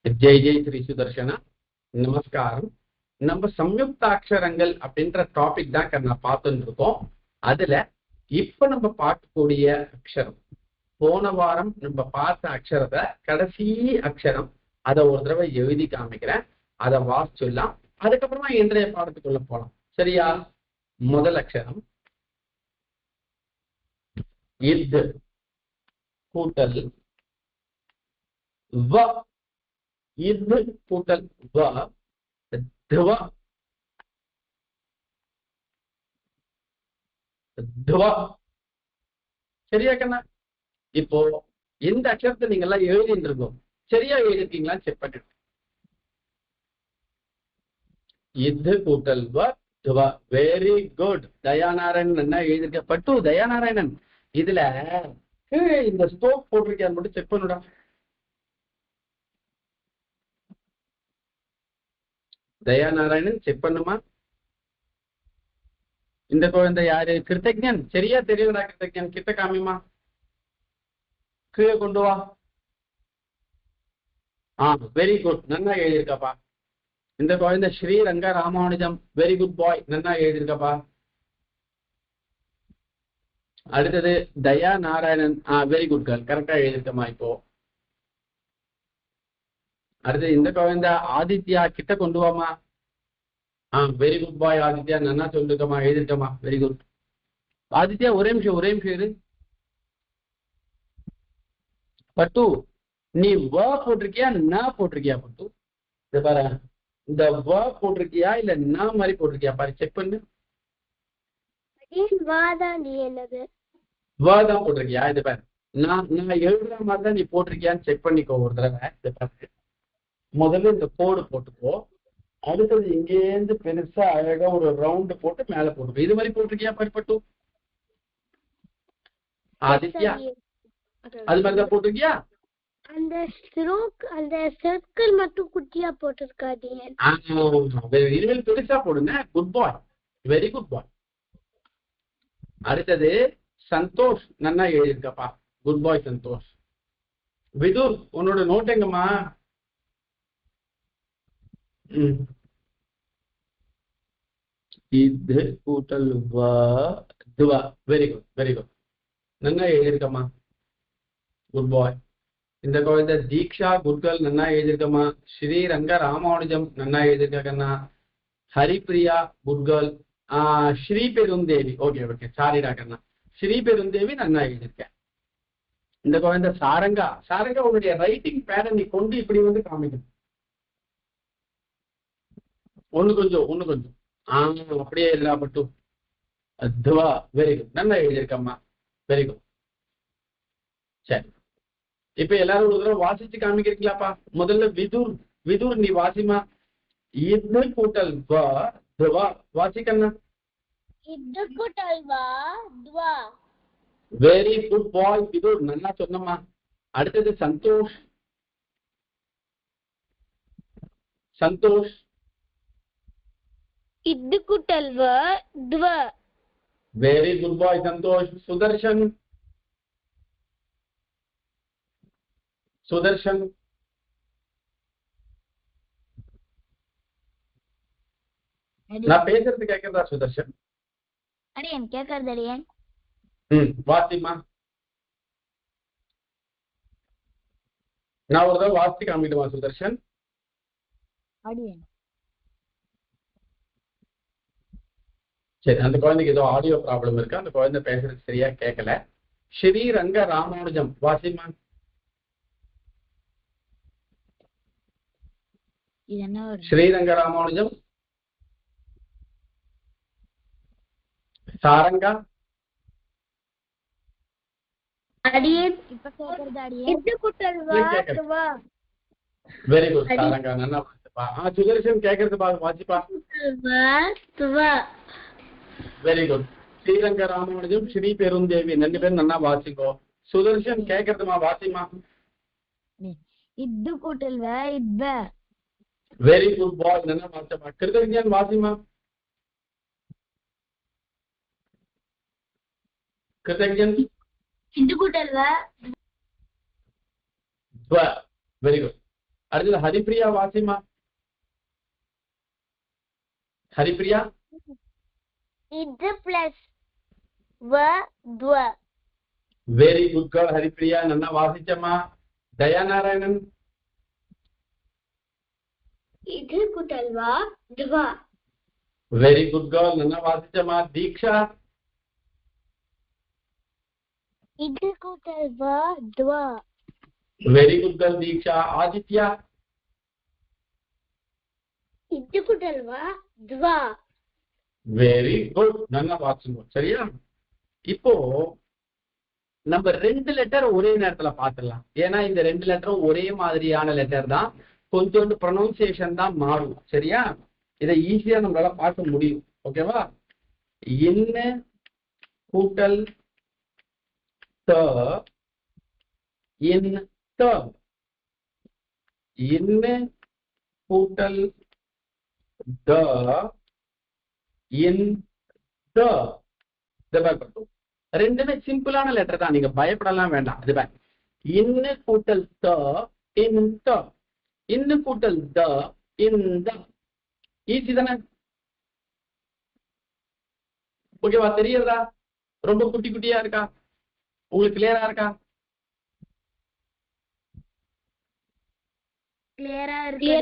ஜெய் ஜெய் ஸ்ரீ சுதர்ஷனா. நமஸ்காரம். நம்ம சம்யுக்தாட்சரங்கள் அப்படின்ற டாபிக் தான் நான் பார்த்துட்டு இருக்கோம். அதுல இப்ப நம்ம பார்க்கக்கூடிய அக்ஷரம், போன வாரம் நம்ம பார்த்த அக்ஷரத்தை கடைசி அக்ஷரம், அதை ஒரு தடவை எழுதி காமிக்கிறேன், அதை வாசிச்சுடலாம். அதுக்கப்புறமா இன்றைய பாடத்துக்குள்ள போலாம். சரியா? முதல் அக்ஷரம் இத் கூட்டல் வ. இத் கூட்டல் வ துவ. துவ. சரியா கண்ணா? இப்போ இந்த அக்ஷரத்தை நீங்க எல்லாம் எழுதிட்டு இருக்கோம். சரியா எழுதிருக்கீங்களான்னு செக் பண்ணிட்டு. இது கூட்டல் வ துவ. Very good. தயாநாராயணன் என்ன எழுதிருக்க? பட்டு தயாநாராயணன் இதுல இந்த ஸ்டோக் போட்டிருக்கான்னு மட்டும் செக் பண்ணுடா. தயாநாராயணன் செக் பண்ணுமா? இந்த குழந்தை யாரு? கிருத்தஜன். சரியா தெரியுதா? கிருத்தஜன் கிட்ட காமிமா, கீழே கொண்டு வா. வெரி குட், நன்னா எழுதியிருக்கப்பா. இந்த குழந்தை ஸ்ரீரங்க ராமானுஜம். வெரி குட் பாய், நன்னா எழுதியிருக்கப்பா. அடுத்தது தயா நாராயணன். வெரி குட் கேர்ள், கரெக்டா எழுதியிருக்கமா. இப்போ அடுத்தது இந்த குழந்தை ஆதித்யா, கிட்ட கொண்டு வாமா. வெரி குட் பாய் ஆதித்யா, நன்னா சொல்லிருக்கமா, எழுதிருக்கமா. Very good Aditya. ஒரே நிமிஷம் இரு. பட்டு நீ வ போட்டிருக்கியா ந போட்டிருக்கியா? பட்டு இது பாரு, இந்த வ போட்டிருக்கியா இல்ல ந மாதிரி போட்டிருக்கியா பாரு, செக் பண்ணு. வ தான் போட்டிருக்கியா? இது பாரு, நான் எழுதுற மாதிரி தான் நீ போட்டிருக்கியான்னு செக் பண்ணிக்கோ ஒரு தடவை. முதல்ல இந்த கோடு போட்டுக்கோ. அடுத்தது இங்கேருந்து பெருசா அழகா ஒரு ரவுண்ட் போட்டு மேல போட்டுக்கோ. இது மாதிரி போட்டிருக்கியா பாரு பட்டு? ஆதித்யா அது மாதிரிதான் போட்டிருக்கியா? அந்த ஸ்ட்ரோக், அந்த சர்க்கிள் மட்டும் குட்டியா போட்டிருக்காது. இனிமேல் பெருசா போடுங்க. குட் பாய், வெரி குட் பாய். அடுத்தது சந்தோஷ், நன்னா எழுதியிருக்கப்பா. குட் பாய் சந்தோஷ். விதுர், உன்னோட நோட் எங்கம்மா? இது கூட்டல் வ துவ. வெரி குட், வெரி குட், நன்னா எழுதியிருக்கம்மா. குட் பாய். இந்த குழந்தை தீக்ஷா, குட் கேர்ள், நன்னா எழுதியிருக்கம்மா. ஸ்ரீரங்க ராமானுஜம், நன்னா எழுதியிருக்கண்ணா. Haripriya, good girl. Sri Perundevi, okay okay, சாரிடா கண்ணா. ஸ்ரீ பெருந்தேவி நன்னா எழுதியிருக்கேன். இந்த குழந்தை சாரங்கா. சாரங்கா, உன்னுடைய ரைட்டிங் பேடை நீ கொண்டு இப்படி வந்து காமிக்கணும். ஒண்ணு கொஞ்சம் அப்படியே இல்லா பட்டு. துவா. வெரி குட், நல்லா எழுதியிருக்கம்மா. Very good. சரி, இப்ப எல்லாரும் ஒரு தடவை வாசிச்சு காமிக்கிறீங்களாப்பா? முதல்ல விதுர் நீ வாசிமா. இது கூட்டல் வ துவா. வாசிக்கண்ணா. இது கூட்டல் வ துவா. வெரி குட் பாய் விதுர், நல்லா சொன்னம்மா. அடுத்தது சந்தோஷ். இது கூட்டல் வ துவா. வெரி குட் பாய் சந்தோஷ். சுதர்ஷன். நான் பேசுறது கேட்கறதா சுதர்ஷன்? அடியன் கேட்கறது அடியன். வாசிமா. நான் ஒரு தடவை வாசி காமிடுவா சுதர்ஷன். அடியன். சரி, அந்த குழந்தைக்கு ஏதோ ஆடியோ ப்ராப்ளம் இருக்கு, அந்த குழந்தை பேசுறது சரியா கேட்கல. ஸ்ரீரங்க ராமானுஜம் வாசிமா. ஸ்ரீரங்க ராமானுஜம். சாரங்கா. அடியன் இப்ப கேக்குறது அடியன். இது கூட்டல் வ துவா. வெரி குட் சாரங்கா, நல்லா வாசிப்பா. சுதர்ஷன் கேக்குறது வாசிப்பா. Very good. ஸ்ரீரங்க ராமானுஜம், ஸ்ரீ பெருந்தேவி, ரெண்டு பேரும் நல்லா வாசிக்கோ. சுதர்ஷன் கேக்குறதுமா, வாசிமா. இது கூட்டல் வ இத்வ. வெரி குட் பாய், நல்லா வாசிப்பா. கிருதஜன் வாசிமா. கிருதஜன். இது கூட்டல் வ. Very good. அடுத்தது ஹரிப்பிரியா வாசிமா. ஹரிப்பிரியா. இது plus வ துவ. வெரி குட் கேர்ள் ஹரிப்பிரியா, நல்லா வாசிச்சம்மா. தயாநாராயணன். இது கூட்டல் வ துவ. வெரி குட் கேர்ள், நல்லா வாசிச்சம்மா. தீக்ஷா. இது கூட்டல் வ துவ. வெரி குட் கேர்ள் தீக்ஷா. ஆதித்யா. இது கூட்டல் வ துவ. வெரி குட், நல்லா வாசிங்க. சரியா? இப்போ நம்ம 2 லெட்டர் ஒரே நேரத்துல பார்த்துடலாம். ஏன்னா இந்த 2 லெட்டரும் ஒரே மாதிரியான லெட்டர் தான், கொஞ்சோண்டு ப்ரொனவுன்சியேஷன் தான் மாறும். சரியா? இதை ஈஸியா நம்மளால பார்க்க முடியும். ஓகேவா? என்ன கூட்டல் த இன் த. என்ன கூட்டல் த இன் த. ரெண்டுமே சிம்பிளான லெட்டர் தான், நீங்க பயப்படலாம் வேண்டாம். அது பேக். இன்னு கூட்டல் த இன் த. இன்னு கூட்டல் த இன் த. ஈஸி தானே? ஓகேவா? தெரியுதா? ரொம்ப குட்டி குட்டியா இருக்கா? உங்களுக்கு கிளியரா இருக்கா? கிளியரா இருக்கு.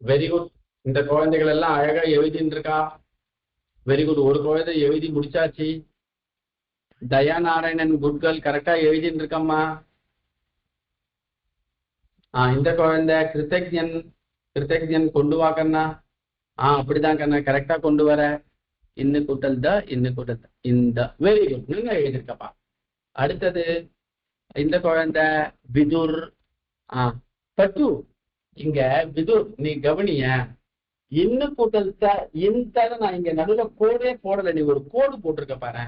Very good. இந்த குழந்தைகள் எல்லாம் அழகா எழுதிட்டு இருக்கா. Very good. ஒரு குழந்தை எழுதி முடிச்சாச்சு. தயாநாராயணன் குட் கேர்ள், கரெக்டா எழுதிட்டு இருக்கம்மா. இந்த குழந்தை கிருத்தஜன். கிருத்தஜன் கொண்டு வா கண்ணா. அப்படிதான் கண்ணா, கரெக்டா கொண்டு வர. இன்னு கூட்டல் த இன்னு கூட்டல் இந்த. வெரி குட், நல்லா எழுதிருக்கப்பா. அடுத்தது இந்த குழந்தை விதுர். பட்டு இங்க விதுர் நீ கவனிய. இன்னு கூட்டல் த இந்த நான் இங்க நடுவுல கோடே போடல, நீ ஒரு கோடு போட்டிருக்க பாரு.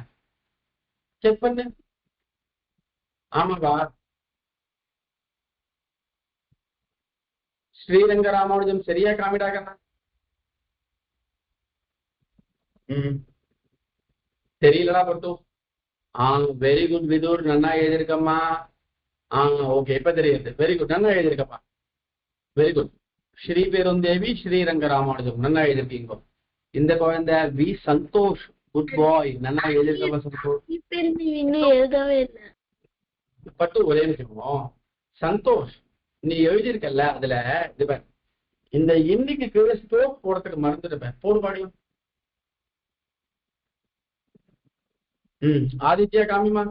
செக் பண்ணு. ஆமாவா? ஸ்ரீரங்க ராமானுஜம் சரியா காமிடாக்கண்ணா. தெரியலடா பட்டு. வெரி குட் விதுர், நல்லா எழுதிருக்கம்மா. ஓகே, இப்ப தெரியுது. வெரி குட், நல்லா எழுதிருக்கப்பா. Very good. ஸ்ரீ பெருந்தேவி ஸ்ரீரங்க ராமானுஜம், நல்லா எழுதிருக்கீங்க. இந்த குழந்தை வி சந்தோஷ். குட் பாய், நல்லா எழுதிருக்கப்பா சந்தோஷ். இன்னும் எழுதவே இல்லை பட்டு. ஒரே நிமிஷம். சந்தோஷ் நீ எழுதியிருக்கல, அதுல இது இந்த இன்னைக்கு கீழே ஸ்டோக் போடுறதுக்கு மறந்துடுப்பேன். போடு பாடியும். ஆதித்யா காமிமா.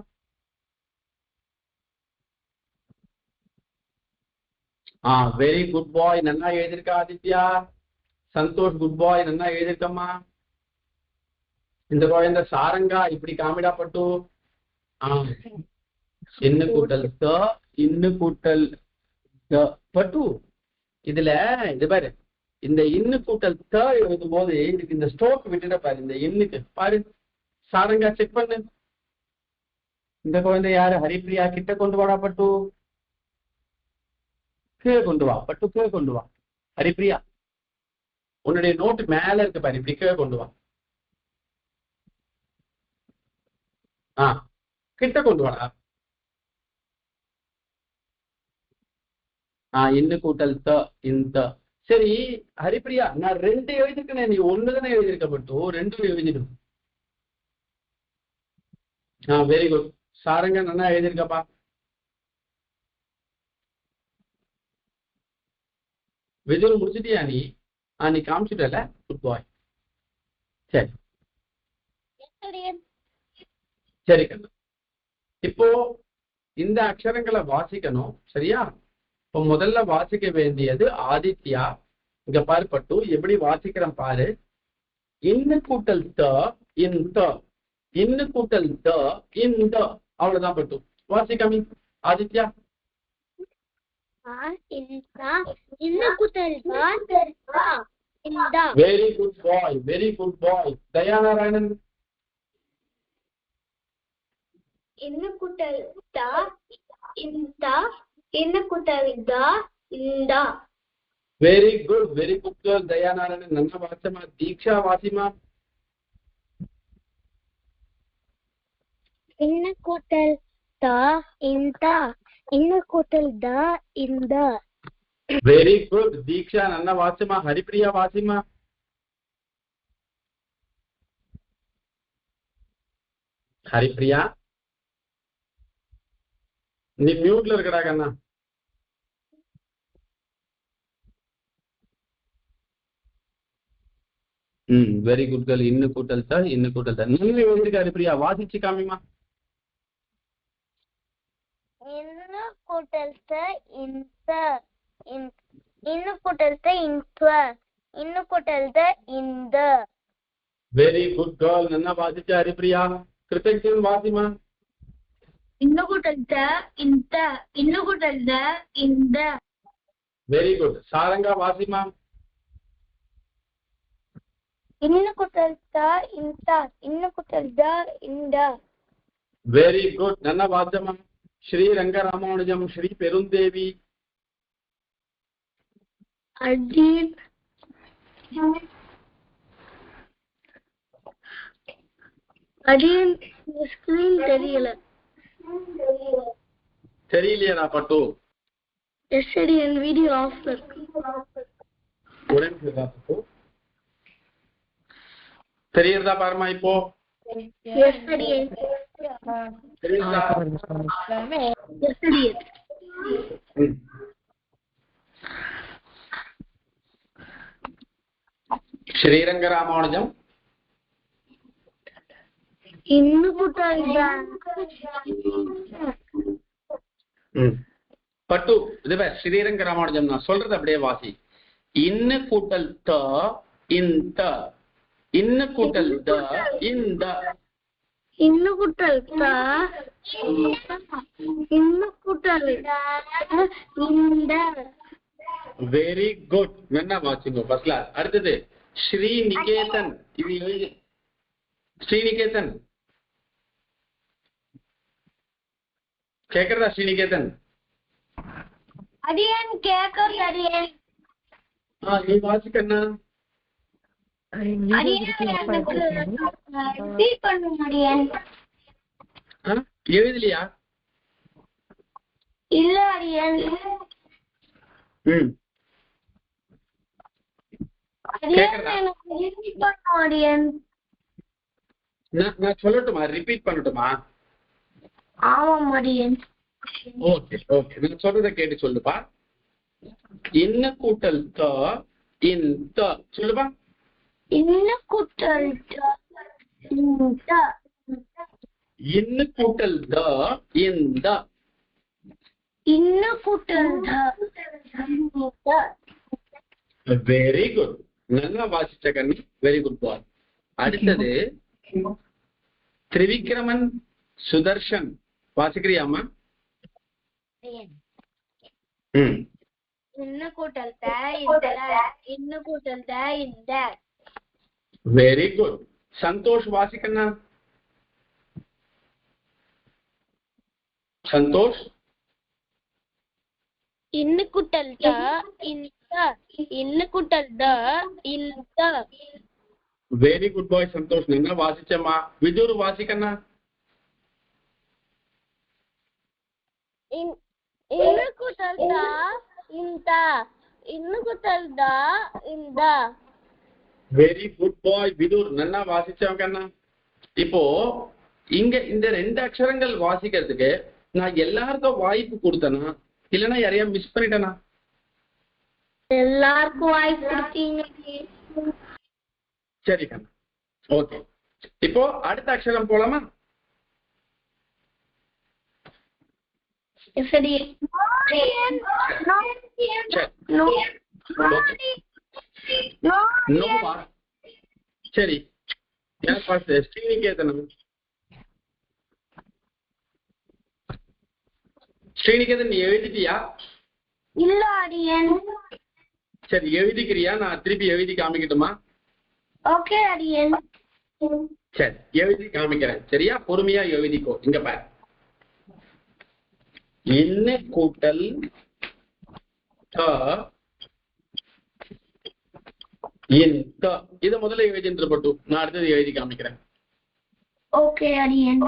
வெரி குட் பாய், நல்லா எழுதிருக்கா ஆதித்யா. சந்தோஷ் குட் பாய், நல்லா எழுதிருக்கம்மா. இந்த குழந்தை சாரங்கா, இப்படி காமிடா பட்டு. இன்னு கூட்டல் த இன்னு கூட்டல் த பட்டு. இதுல இது பாரு, இந்த இன்னு கூட்டல் த எழுதும் போது இதுக்கு இந்த ஸ்டோக் விட்டுட பாரு. இந்த இன்னுக்கு பாரு. சாரங்கா செக் பண்ணு. இந்த குழந்தை யாரு? ஹரிப்பிரியா. கிட்ட கொண்டு வாடா பட்டு. கீழே கொண்டு வா பட்டு, கீழே கொண்டு வா. ஹரிப்பிரியா உன்னுடைய நோட்டு மேல இருக்கு பாரு, இப்படி கீழே கொண்டு வா. கிட்ட கொண்டு வாடா. இன்னு கூட்டல் த இந்த. சரி ஹரிப்பிரியா, நான் 2 எழுதிருக்கேன், நீ 1 தானே எழுதியிருக்க பட்டு. 2 எழுதிடும். Very good. சாரங்க நல்லா எழுதியிருக்கப்பா. விஜய் முடிச்சிட்டியா நீ? நீ காமிச்சுட்டல. குட் பாய். சரி சரி கண்ணா. இப்போ இந்த அக்ஷரங்களை வாசிக்கணும். சரியா? இப்போ முதல்ல வாசிக்க வேண்டியது ஆதித்யா. இங்க பாரு பட்டு, எப்படி வாசிக்கிறேன் பாரு. இன்னு கூட்டல் த இன் த. இன்னு கூட்டல் த இன் த. அவ்வளவுதான் பட்டு. வாசிக்காமி Aditya. Very good boy, very good boy. Dayanarayanan. இன்னு கூட்டல் த இந்த. இன்னு கூட்டல் த இந்த. Very good, very good girl Dayanarayanan, நல்லா வாசமா. தீக்ஷா வாசிமா. இன்ன கூட்டல் த இந்த இன்ன கூட்டல் த இந்த. வெரி குட் தீக்ஷா நன்னா வாசிமா. ஹரிப்ரியா வாசிமா. ஹரிப்ரியா நீ மியூட்ல இருக்கடா கண்ணா. Very good girl. இன்னு கூட்டல் த இன்னு கூட்டல் த நீங்க எழுதிருக்க ஹரிப்ரியா வாசிச்சு காமிமா. இன்ன கூட்டல் த இந்த இன்ன கூட்டல் த இந்த இன்ன கூட்டல் த இந்த. வெரி குட் கேர்ள் நன்னா வாசிச்ச ஹரிப்ரியா. கிருத்திக் வாசிமா. இன்ன கூட்டல் த இந்த இன்ன கூட்டல் த இந்த. Very good Saranga Wasima. இன்ன கூட்டல் த இந்த இன்ன கூட்டல் த இந்த. வெரி குட் நன்னா வாசிச்சமா. ஸ்ரீ ரங்கராமானுஜம் ஸ்ரீ பெருந்தேவி. அடியன் ஸ்கிரீன் தெரியலையா பட்டு? எஸ் அடியன் வீடியோ ஆஃப்ல இருக்கு. ஒரே நிமிஷம் பட்டு. தெரியுறதா பாருமா இப்போ? எஸ் அடியன் தெரியுதா? எஸ் அடியன். ஸ்ரீரங்க ராமானுஜம் இன்னும் கூட்டல் பட்டு இது ஸ்ரீரங்க ராமானுஜம் நான் சொல்றது அப்படியே வாசி. இன்னு கூட்டல் த இந்த இன்னு கூட்டல் த இந்த இன்னு கூட்டல் த இன்னு கூட்டல் இந்த. வெரி குட் நல்லா வாசிங்க ஃபர்ஸ்ட் கிளாஸ். அடுத்தது ஸ்ரீநிகேதன். இது எழுதி ஸ்ரீநிகேதன் கேக்குறதா? ஸ்ரீநிகேதன் அடியன் கேக்குறது அடியன். நீ வாசிக்கண்ணா. எழுதலையா? இல்ல அடியன். நான் சொல்லட்டுமா? ரிப்பீட் பண்ணட்டுமா? ஆமாம் அடியன். ஓகே ஓகே நான் சொல்றத கேட்டு சொல்லுப்பா. இன்ன கூட்டல் த இந்த சொல்லுப்பா. இன்ன கூட்டல் இந்த இன்ன கூட்டல் த இந்த இன்ன கூட்டல் த. வெரி குட் நல்லா வாசிச்ச கண்ணி. வெரி குட் பாய். அடுத்தது திரிவிக்ரமன் சுதர்ஷன் வாசிக்கிறியாமா? இன்ன கூட்டல் த இந்த இன்ன கூட்டல் த இந்த. Very good. சந்தோஷ் வாசிக்கண்ணா. சந்தோஷ் இன்ன கூட்டல் த இந்த இன்ன கூட்டல் த இந்த. வெரி குட் பாய் சந்தோஷ் நல்லா வாசிச்சம்மா. விதுர் வாசிக்கண்ணா. இன்ன கூட்டல் த இந்த இன்ன கூட்டல் த இந்த. வெரி குட் பாய் விதுர் நல்லா வாசிச்சவங்க கண்ணா. இப்போ இங்க இந்த ரெண்டு அக்ஷரங்கள் வாசிக்கிறதுக்கு நான் எல்லாருக்கும் வாய்ப்பு கொடுத்தனா இல்லைன்னா யாரையா மிஸ் பண்ணிட்டேனா? எல்லாருக்கும் வாய்ப்பு கொடுத்தீங்க. சரி கண்ணா ஓகே. இப்போ அடுத்த அக்ஷரம் போலாமா? சரி ஸ்ரீநிகேதன். ஸ்ரீநிகேதன் நீ எழுதிட்டியா? இல்ல அடியன். சரி எழுதிக்கிறியா? நான் திருப்பி எழுதி காமிக்கட்டுமா? ஓகே அடியன். சரி எழுதி காமிக்கிறேன். சரியா? பொறுமையா எழுதிக்கோ. இங்க பாரு. இன்ன கூட்டல் த இந்த இத முதல்ல எழுதிட்டு பட்டு நான் அடுத்தது எழுதி காமிக்கிறேன். ஓகே அடியன்.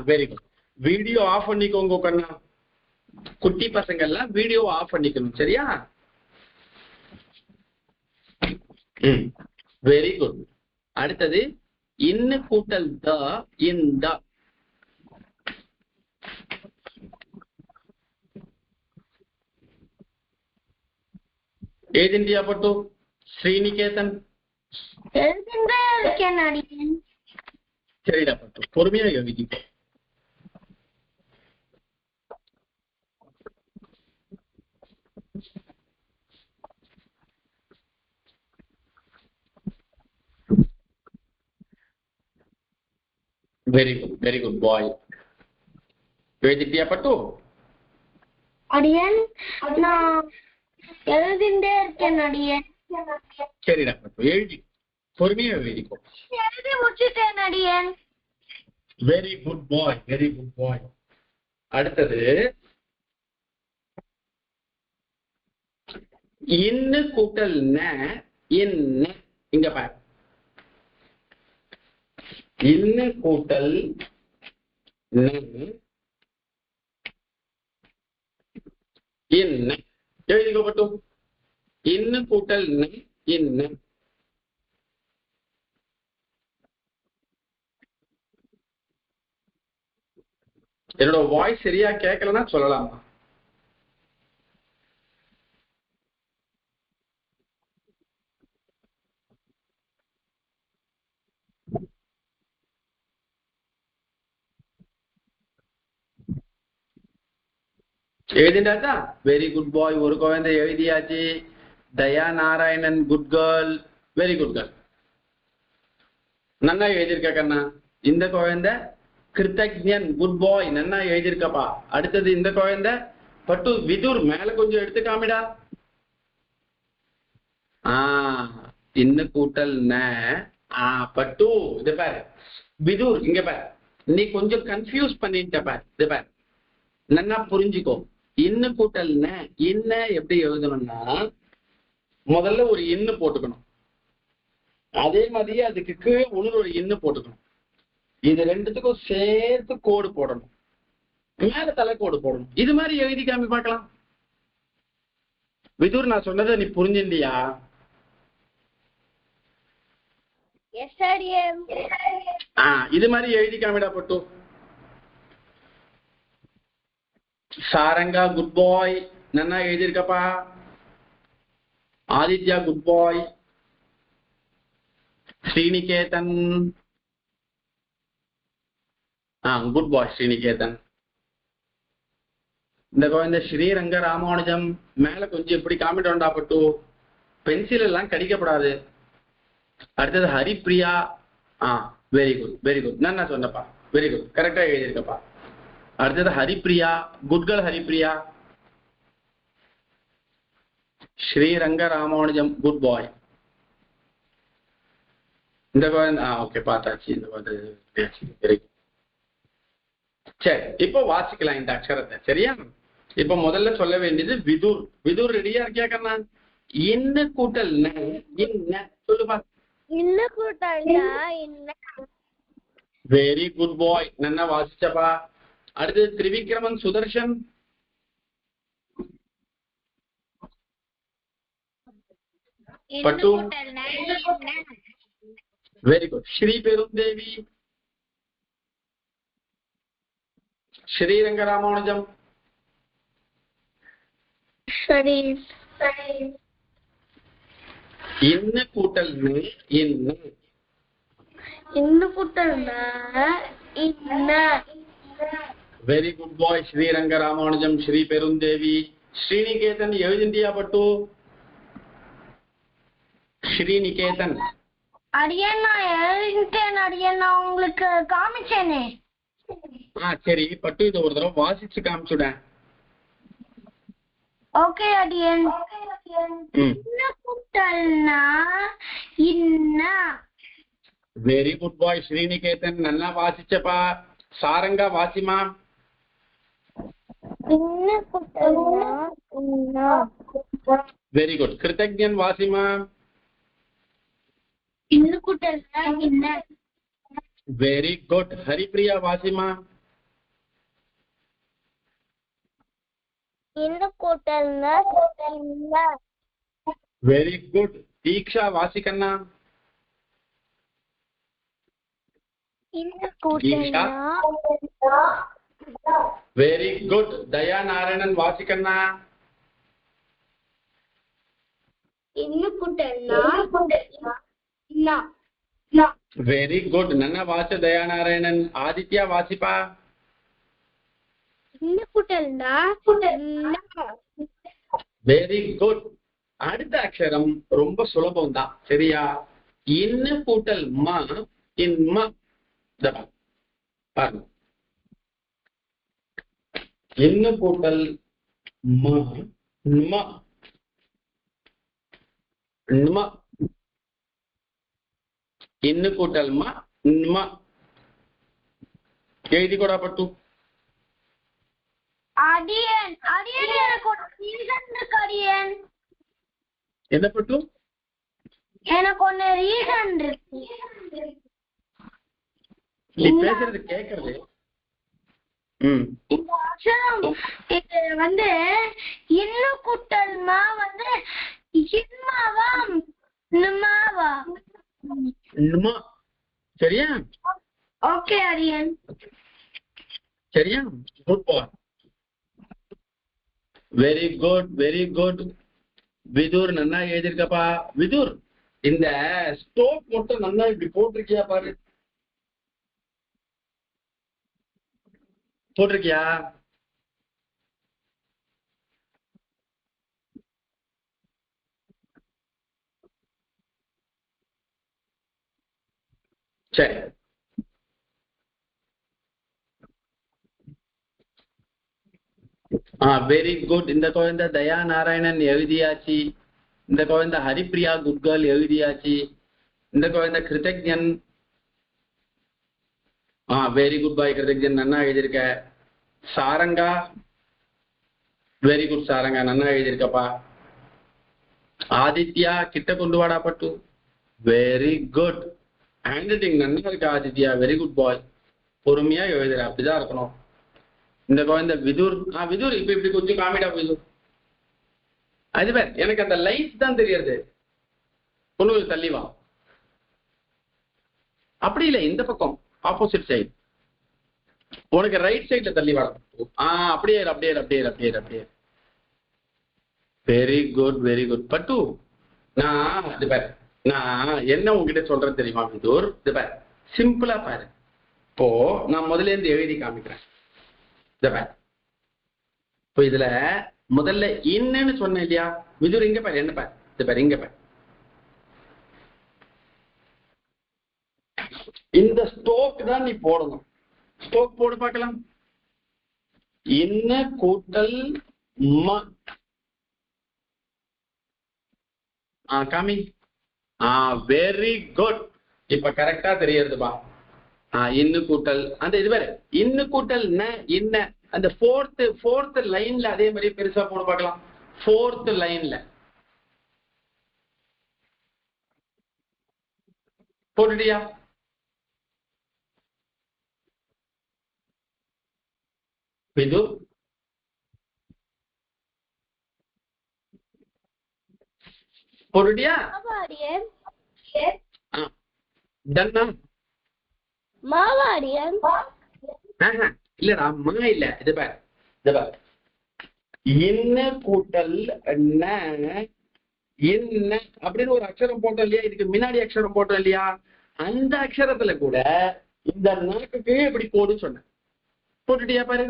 Very good. வீடியோ ஆஃப் பண்ணிக்கோங்க கண்ணா. குட்டி பசங்க எல்லாம் வீடியோ ஆஃப் பண்ணிக்கணும், சரியா? Very good. அடுத்தது இன்னு கூட்டல் த இந்த. ఏదింటియా పట్టు శ్రీనికేతన్ சரிடா பட்டு பொறுமையா யோகி. வெரி குட் பாய். எழுதிட்டியா பட்டு? அடியன் நான் எழுதிண்டே இருக்கேன் அடியன். சரிடா பட்டு எழுதி பொறுமையா எழுதிக்கோ. எழுதி முடிச்சிட்டேன் அடியன். Very good boy, very good பாய். அடுத்தது இன்னு கூட்டல் ந இன்ன. இங்க பாரு, இன்னு கூட்டல் ந இன்ன. எழுதிக்கோ பட்டு. இன்னு கூட்டல் ந இன்ன. என்னோட வாய்ஸ் சரியா கேட்கலன்னா சொல்லலாமா? எழுதிட்டாச்சா? Very good boy. ஒரு குழந்தை எழுதியாச்சு. Daya Narayanan good girl, very good girl. நன்னா எழுதியிருக்க கண்ணா. இந்த குழந்தை கிருத்தஜ்ஞன் குட் பாய், நன்னா எழுதியிருக்கப்பா. அடுத்தது இந்த குழந்தை பட்டு விதுர், மேல கொஞ்சம் எடுத்து காமிடா. இன்னு கூட்டல் ந பட்டு. இது பாரு விதுர், இங்க பாரு, நீ கொஞ்சம் கன்ஃபியூஸ் பண்ணிட்ட பாரு. இது பாரு, நன்னா புரிஞ்சுக்கோ. இன்னு கூட்டல் ந இன்ன எப்படி எழுதணும்னா, முதல்ல ஒரு இன்னு போட்டுக்கணும். அதே மாதிரியே அதுக்கு கீழே ஒரு இன்னு போட்டுக்கணும். இது ரெண்டுத்துக்கும் சேர்த்து கோடு போடணும். மேல தலைக்கோடு போடணும். இது மாதிரி எழுதி காமி பார்க்கலாம். விதுர், நான் சொன்னதை நீ புரிஞ்சிண்டியா? இது மாதிரி எழுதி காமிடா பட்டு. சாரங்கா குட் பாய், நன்னா எழுதியிருக்கப்பா. ஆதித்யா குட் பாய். ஸ்ரீனிகேதன் குட் பாய். ஸ்ரீனிகேதன். இந்த குழந்தை ஸ்ரீரங்க ராமானுஜம், மேல கொஞ்சம் இப்படி காமிட் வேண்டா பட்டு. பென்சில் எல்லாம் கடிக்கப்படாது. அடுத்தது Haripriya. Very good, very good. நன்னா சொன்னப்பா, வெரி குட், கரெக்டா எழுதியிருக்கப்பா. அடுத்தது ஹரிப்ரியா, குட்கள் ஹரிப்ரியா. ஸ்ரீரங்க ராமானுஜம் குட் பாய். இந்த குழந்தை ஓகே பார்த்தாச்சு. இந்த குழந்தை வெரி குட். சரி, இப்போ வாசிக்கலாம் இந்த அக்ஷரத்தை, சரியா? இப்ப முதல்ல சொல்ல வேண்டியது விதுர். விதுர் ரெடியா இருக்கியா கண்ணா? இன்னு கூட்டல் ந இன்ன சொல்லுப்பா. இன்னு கூட்டல் ந இன்ன. வெரி குட் பாய், நன்னா வாசிச்சப்பா. அடுத்தது திரிவிக்ரமன் சுதர்ஷன். பட்டு. Very good. ஸ்ரீ பெருந்தேவி. ஸ்ரீரங்க ராமானுஜம். சரி. இன்னு கூட்டல் ந இன்ன. இன்னு கூட்டல் ந இன்ன. Very good boy. Sriranga Ramanujam, Sri Perundevi. Sriniketan எழுதிண்டியா பட்டு? ஸ்ரீனிகேதன். அடியன் நான் எழுதிட்டேன் அடியன், நான் உங்களுக்கு காமிச்சேனே. சரி பட்டு, இதை ஒரு தடவை வாசிச்சு காமிச்சுடேன். ஓகே அடியன். இன்னு கூட்டல் ந இன்ன. வெரி குட் பாய் ஸ்ரீனிகேதன், நல்லா வாசிச்சப்பா. சாரங்கா வாசிமா. இன்னு கூட்டல் ந இன்ன. Very good. கிருத்தஜ்ஞன் வாசிமா. இன்னு கூட்டல் இன்ன. Very good. ஹரிப்ரியா வாசிமா. இன்னு கூட்டல் இன்ன. Very good. தீக்ஷா வாசிக்கண்ணா. இன்னு கூட்டல் வெரி குட். தயா நாராயணன் வாசிக்கண்ணா. இன்னு கூட்டல் வெரி குட். நன்னா வாச தயா நாராயணன். ஆதித்யா வாசிப்பா. இன்னு கூட்டல் வெரி குட். அடுத்த அக்ஷரம் ரொம்ப சுலபம் தான், சரியா? இன்னு கூட்டல் மா, இன்மா. பாருங்க, இன்னு கூட்டல் மா, ன்மா, ன்மா. இன்னு கூட்டல் மா, ன்மா. எழுதி கூட பட்டு. அடியன் அடியன் எனக்கு ஒரு ரீசன் இருக்கு அடியன். என்ன பட்டு? எனக்கு ஒன்னு ரீசன் இருக்கு. நீ பேசுறது கேக்குறது. இந்த அக்ஷரம் இது வந்து இன்னு கூட்டல் மா வந்து இன்மாவா நுமாவா? ன்மா. சரியா? ஓகே அடியன். சரியா? Good boy. Very good, very good. Vidur நன்னா எழுதிருக்கப்பா. விதுர், இந்த ஸ்டோக் மட்டும் நன்னா இப்படி போட்டிருக்கியா பாரு. போட்டிருக்கியா? சரி. Very good. இந்த குழந்தை தயா நாராயணன் எழுதியாச்சு. இந்த குழந்தை ஹரிப்ரியா குட்கல் எழுதியாச்சு. இந்த குழந்தை கிருத்தஜன். வெரி குட் பாய் கிருத்தஜன், நன்னா எழுதியிருக்க. சாரங்கா, வெரி குட் சாரங்கா, நன்னா எழுதியிருக்கப்பா. ஆதித்யா, கிட்ட கொண்டு வாடா பட்டு. Very good. ஹேண்ட் ரைட்டிங் நன்னா இருக்கு ஆதித்யா, வெரி குட் பாய். பொறுமையா எழுதுற, அப்படிதான் இருக்கணும். இந்த குழந்தை விதுர். விதுர், இப்ப இப்படி கொஞ்சம் காமிடா விதுர். அதுவே எனக்கு அந்த லைட் தான் தெரியுது. பொண்ணு தள்ளி வா. அப்படி இல்லை, இந்த பக்கம் ஆப்போசிட் சைடு. உனக்கு ரைட் சைட்ல தள்ளி வா. அப்படியே அப்படியே அப்படியே அப்படியே அப்படியே. வெரி குட், வெரி குட் பட்டு. நான் இது பாரு, நான் என்ன உங்ககிட்ட சொல்றேன் தெரியுமா விதுர்? இது பாரு, சிம்பிளா பாரு. இப்போ நான் முதல்ல இருந்து எழுதி காமிக்கிறேன். இது பாரு, இப்போ இதுல முதல்ல இன்னன்னு சொன்னேன் இல்லையா விதுர்? இங்க பாரு, என்ன பாரு, இது பாரு, இங்க பாரு. இந்த ஸ்டோக் தான் நீ போடணும். ஸ்டோக் போடு பார்க்கலாம். இன்ன கூட்டல் ம. காமி. Very good. இப்ப கரெக்டா தெரியறதுப்பா. இன்னு கூட்டல் அந்த இது வேற. இன்னு கூட்டல் ந இன்ன அந்த ஃபோர்த் லைன்ல அதே மாதிரி பெருசா போடு பார்க்கலாம். ஃபோர்த் லைன்ல போட்டுட்டியா? விது போட்டுட்டியா? டன்னா மாவாடியன் இல்லடா, மா இல்ல. இது பார், இது பார். இன்ன கூட்டல் ந இன்ன அப்படின்னு ஒரு அக்ஷரம் போட்டோம் இல்லையா? இதுக்கு முன்னாடி அக்ஷரம் போட்டோம் இல்லையா? அந்த அக்ஷரத்துல கூட இந்த நாக்குக்கு இப்படி போடுன்னு சொன்னேன். போட்டுட்டியா பாரு?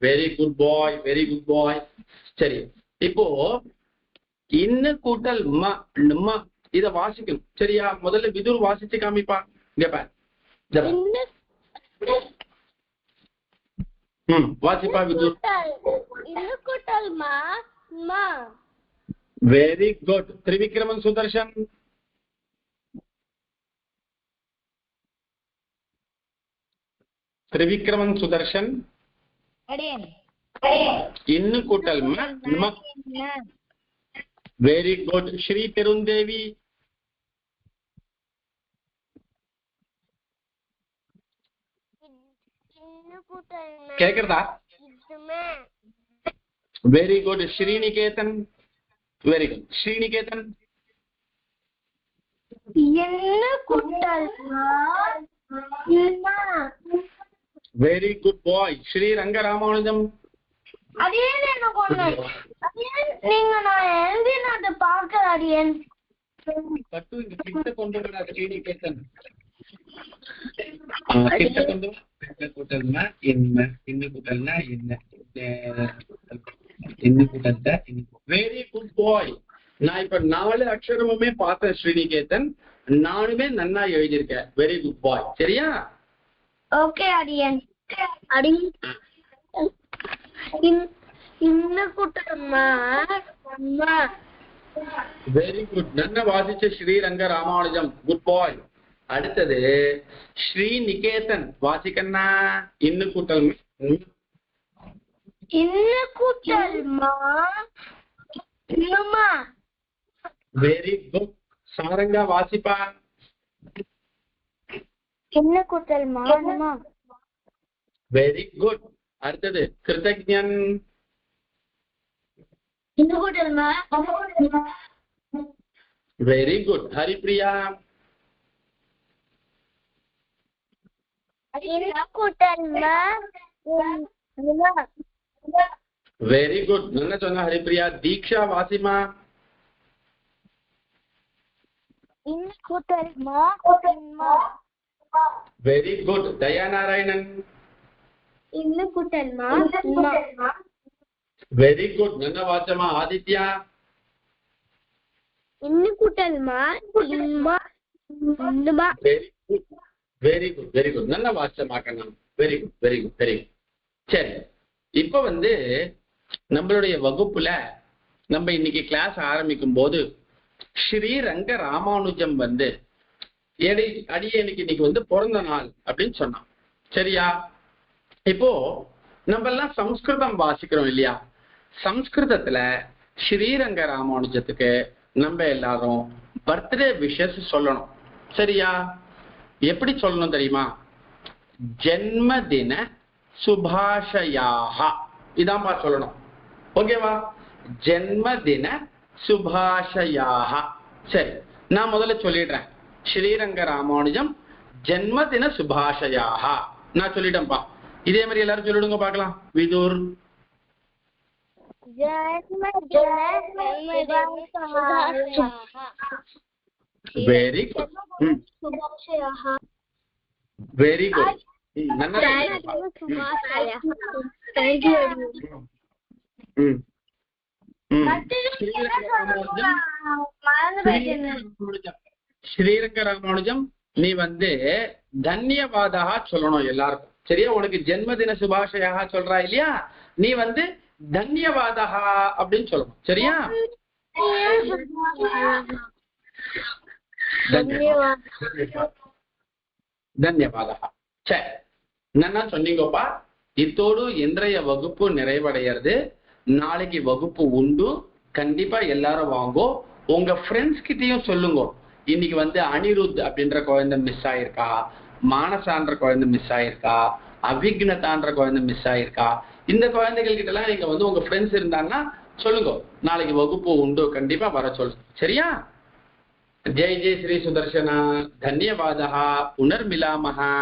Very good boy, very good பாய். சரி, இப்போ இன்ன கூட்டல் ம ம இத வாசிக்கணும், சரியா? முதல்ல விதுர் வாசிச்சு காமிப்பா. இங்க பாரு, வாசிப்பா விதுர். Very good. திரிவிக்ரமன் சுதர்ஷன். திரிவிக்ரமன் சுதர்ஷன். இன்னு கூட்டல் ம. Very good. ஸ்ரீ பெருந்தேவி. கேக்குறதா? Very good. Sriniketan. Very good. Sriniketan. Very good boy. Sri Rangaramanujam. பட்டு இங்க கிட்ட கொண்டு வர ஸ்ரீநிகேதன். கிட்ட கொண்டு கூட்டல்னா என்ன, இன்னும் கூட்டல்னா என்ன, இன்னும் கூட்டல்ல. வெரி குட் பாய். நான் இப்ப 4 அக்ஷரமுமே பார்த்தேன் ஸ்ரீநிகேதன். நானுமே நன்னா எழுதியிருக்கேன். வெரி குட் பாய். சரியா? ஓகே அடியன். Very good. நன்ன வாசிச்ச ஸ்ரீரங்க ராமானுஜம். குட் பாய். அடுத்தது ஸ்ரீநிகேதன் வாசிக்கண்ணா. இன்னு கூட்டல் வெரி குட். சாரங்கா வாசிப்பா. என்ன கூட்டல் மா. Very good. அடுத்தது கிருத்தஜ்ஞன். என்ன கூட்டல் மா. Very good. Haripriya. Very good. நல்ல சொன்ன ஹரிப்ரியா. தீக்ஷா வாசிமா. Very good. Dayanarayanan. Very good. நல்ல வாச்சமா. Aditya. Very good very good. நல்ல வாச்சமாக்கணும். Very good very good very good. சரி, இப்ப நம்மளுடைய வகுப்புல நம்ம இன்னைக்கு கிளாஸ் ஆரம்பிக்கும் போது ஸ்ரீரங்க ராமானுஜம் அடியனுக்கு இன்னைக்கு பிறந்த நாள் அப்படின்னு சொன்னான். சரியா? இப்போ நம்ம எல்லாம் சம்ஸ்கிருதம் வாசிக்கிறோம் இல்லையா? சம்ஸ்கிருதத்துல ஸ்ரீரங்க ராமானுஜத்துக்கு நம்ம எல்லாரும் பர்த்டே விஷஸ் சொல்லணும். சரியா? எப்படி சொல்லணும் தெரியுமா? ஜென்மதின சுபாஷயாக இதான்பா சொல்லணும். ஓகேவா? ஜென்மதின சுபாஷயாக. சரி, நான் முதல்ல சொல்லிடுறேன். ஸ்ரீரங்க ராமானுஜம் ஜென்மதின சுபாஷயாக நான் சொல்லிட்டேன்ப்பா. இதே மாதிரி எல்லாரும் சொல்லிடுங்க பார்க்கலாம். Vidur. Very good. Very good. Sriranga Ramanujam நீ தன்யவாதா சொல்லணும் எல்லாருக்கும். சரியா? உனக்கு ஜென்மதின சுபாஷையாக சொல்றா இல்லையா? நீ தன்யவாதா அப்படின்னு சொல்லணும். சரியா? தன்யவாதா. சரி, என்னன்னா சொன்னீங்கப்பா. இத்தோடு இன்றைய வகுப்பு நிறைவடைகிறது. நாளைக்கு வகுப்பு உண்டு. கண்டிப்பா எல்லாரும் வாங்கோ. உங்க ஃப்ரெண்ட்ஸ் கிட்டையும் சொல்லுங்க. இன்னைக்கு அனிருத் அப்படின்ற குழந்தை மிஸ் ஆயிருக்கா, மானசான்ற குழந்தை மிஸ் ஆயிருக்கா, அவிக்னதான்ற குழந்தை மிஸ் ஆயிருக்கா. இந்த குழந்தைகள் கிட்ட எல்லாம் நீங்க உங்க ஃப்ரெண்ட்ஸ் இருந்தாங்கன்னா சொல்லுங்க. நாளைக்கு வகுப்பு உண்டு, கண்டிப்பா வர சொல்லுங்க. சரியா? ஜெய் ஜெய் ஸ்ரீ சுதர்சனா. தன்யவாதா. புனர்மிலாமஹா.